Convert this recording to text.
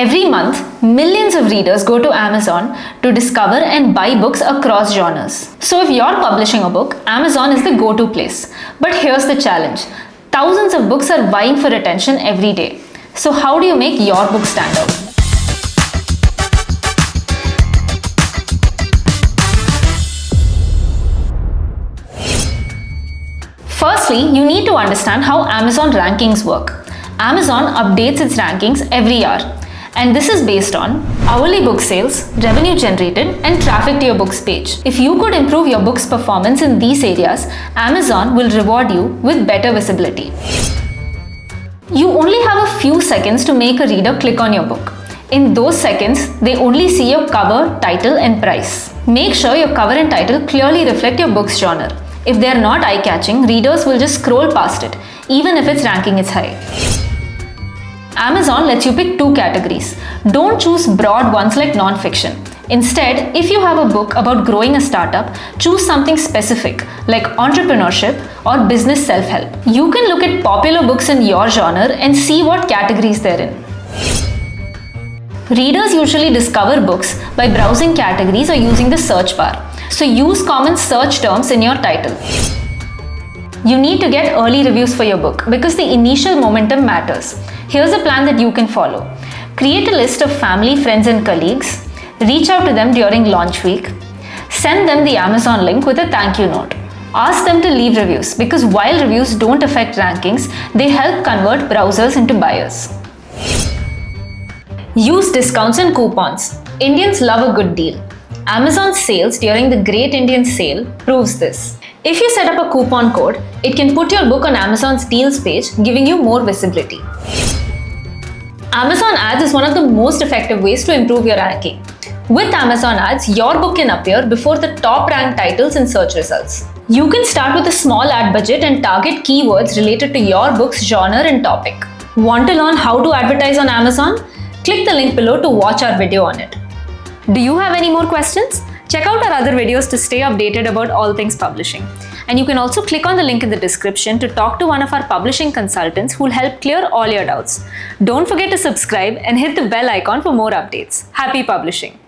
Every month, millions of readers go to Amazon to discover and buy books across genres. So if you're publishing a book, Amazon is the go-to place. But here's the challenge. Thousands of books are vying for attention every day. So how do you make your book stand out? Firstly, you need to understand how Amazon rankings work. Amazon updates its rankings every hour. And this is based on hourly book sales, revenue generated, and traffic to your book's page. If you could improve your book's performance in these areas, Amazon will reward you with better visibility. You only have a few seconds to make a reader click on your book. In those seconds, they only see your cover, title, and price. Make sure your cover and title clearly reflect your book's genre. If they are not eye-catching, readers will just scroll past it, even if its ranking is high. Amazon lets you pick two categories. Don't choose broad ones like non-fiction. Instead, if you have a book about growing a startup, choose something specific like entrepreneurship or business self-help. You can look at popular books in your genre and see what categories they're in. Readers usually discover books by browsing categories or using the search bar. So use common search terms in your title. You need to get early reviews for your book because the initial momentum matters. Here's a plan that you can follow. Create a list of family, friends, and colleagues. Reach out to them during launch week. Send them the Amazon link with a thank you note. Ask them to leave reviews because while reviews don't affect rankings, they help convert browsers into buyers. Use discounts and coupons. Indians love a good deal. Amazon sales during the Great Indian Sale proves this. If you set up a coupon code, it can put your book on Amazon's deals page, giving you more visibility. Amazon ads is one of the most effective ways to improve your ranking. With Amazon ads, your book can appear before the top ranked titles in search results. You can start with a small ad budget and target keywords related to your book's genre and topic. Want to learn how to advertise on Amazon? Click the link below to watch our video on it. Do you have any more questions? Check out our other videos to stay updated about all things publishing. And you can also click on the link in the description to talk to one of our publishing consultants who will help clear all your doubts. Don't forget to subscribe and hit the bell icon for more updates. Happy publishing!